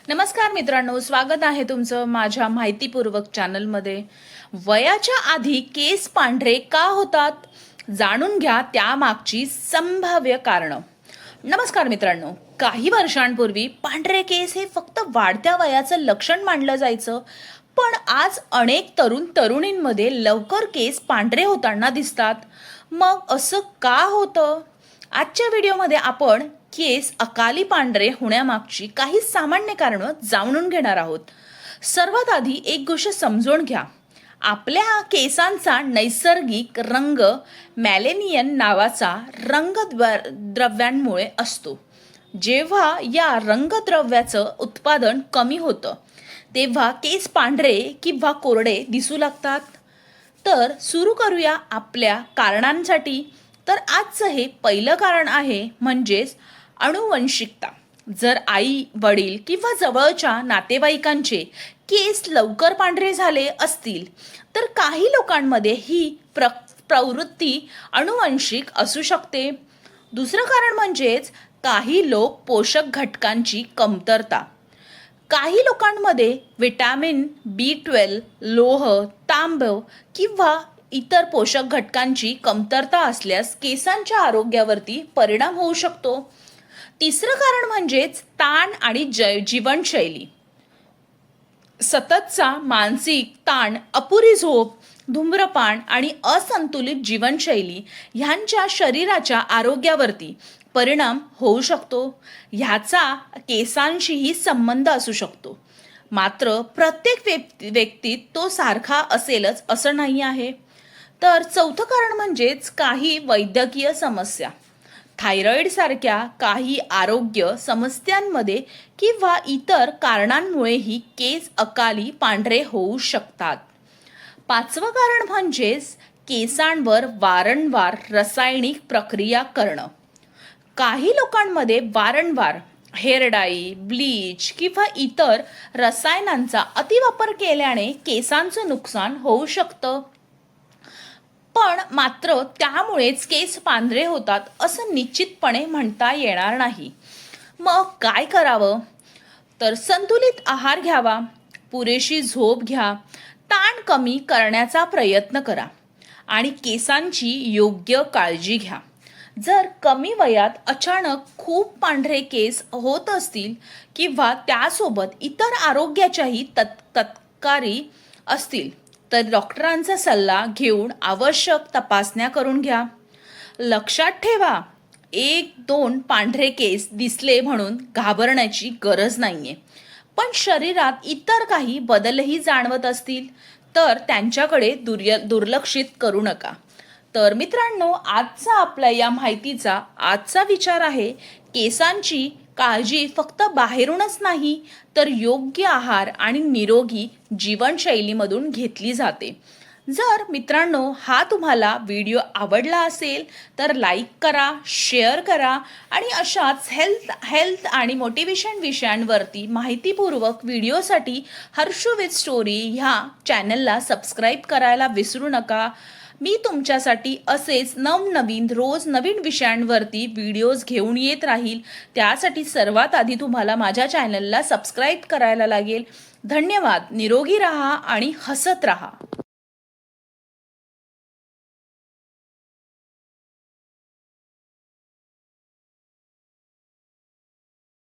नमस्कार मित्रांनो, स्वागत आहे तुमचं माझ्या माहितीपूर्वक चॅनलमध्ये। वयाच्या आधी केस पांढरे का होतात, जाणून घ्या त्यामागची संभाव्य कारणं। नमस्कार मित्रांनो, काही वर्षांपूर्वी पांढरे केस हे फक्त वाढत्या वयाचं लक्षण मानलं जायचं, पण आज अनेक तरुणींमध्ये लवकर केस पांढरे होताना दिसतात। मग असं का होतं? आजच्या व्हिडिओमध्ये आपण केस अकाली पांढरे होण्यामागची काही सामान्य कारणं जाणून घेणार आहोत। सर्वात आधी एक गोष्ट समजून घ्या, आपल्या केसांचा नैसर्गिक रंग मेलॅनियन नावाचा रंगद्रव्यांमुळे असतो। जेव्हा या रंगद्रव्याचं उत्पादन कमी होतं तेव्हा केस पांढरे किंवा कोरडे दिसू लागतात। तर सुरू करूया आपल्या कारणांसाठी। तर आजचं हे पहिलं कारण आहे म्हणजेच अनुवंशिकता। जर आई, वडील किंवा जवळच्या नातेवाईकांचे केस लवकर पांढरे झाले असतील तर काही लोकांमध्ये ही प्रवृत्ती अनुवंशिक असू शकते। दुसरं कारण म्हणजेच काही लोक पोषक घटकांची कमतरता। काही लोकांमध्ये विटॅमिन B12, लोह, तांब किंवा इतर पोषक घटकांची कमतरता असल्यास केसांच्या आरोग्यावरती परिणाम होऊ शकतो। तिसरं कारण म्हणजेच ताण आणि जीवनशैली। सततचा मानसिक ताण, अपुरी झोप, धूम्रपान आणि असंतुलित जीवनशैली ह्यांच्या शरीराच्या आरोग्यावरती परिणाम होऊ शकतो। ह्याचा केसांशीही संबंध असू शकतो, मात्र प्रत्येक व्यक्तीत तो सारखा असेलच असं नाही आहे। तर चौथं कारण म्हणजेच काही वैद्यकीय समस्या। थायरॉइड सारख्या काही आरोग्य समस्यांमध्ये किंवा इतर कारणांमुळेही केस अकाली पांढरे होऊ शकतात। पाचवं कारण म्हणजेच केसांवर वारंवार रासायनिक प्रक्रिया करणं। काही लोकांमध्ये वारंवार हेअर डाई, ब्लीच किंवा इतर रसायनांचा अतिवापर केल्याने केसांचं नुकसान होऊ शकतं, पण मात्र त्यामुळेच केस पांढरे होतात असं निश्चितपणे म्हणता येणार नाही। मग काय करावं? तर संतुलित आहार घ्यावा, पुरेशी झोप घ्या, ताण कमी करण्याचा प्रयत्न करा आणि केसांची योग्य काळजी घ्या। जर कमी वयात अचानक खूप पांढरे केस होत असतील किंवा त्यासोबत इतर आरोग्याच्याही तक्रारी असतील तर डॉक्टरांचा सल्ला घेऊन आवश्यक तपासण्या करून घ्या। लक्षात ठेवा, 1-2 पांढरे केस दिसले म्हणून घाबरण्याची गरज नाहीये, पण शरीरात इतर काही बदलही जाणवत असतील तर त्यांच्याकडे दुर्लक्षित करू नका। तर मित्रांनो, आजचा आपल्या या माहितीचा आजचा विचार आहे, केसांची काळजी फक्त बाहेरूनच नाही तर योग्य आहार आणि निरोगी जीवनशैलीमधून घेतली जाते। जर मित्रांनो हा तुम्हाला व्हिडिओ आवडला असेल तर लाईक करा, शेअर करा आणि अशाच हेल्थ आणि मोटिवेशन विषयांवरती माहितीपूर्वक व्हिडिओसाठी हर्षू विथ स्टोरी ह्या चॅनलला सबस्क्राईब करायला विसरू नका। मी तुमच्यासाठी असेच रोज नवीन विषयांवरती व्हिडिओज घेऊन येत राहील। त्यासाठी सर्वात आधी तुम्हाला माझ्या चॅनलला सबस्क्राईब करायला लागेल। धन्यवाद। निरोगी राहा आणि हसत राहा।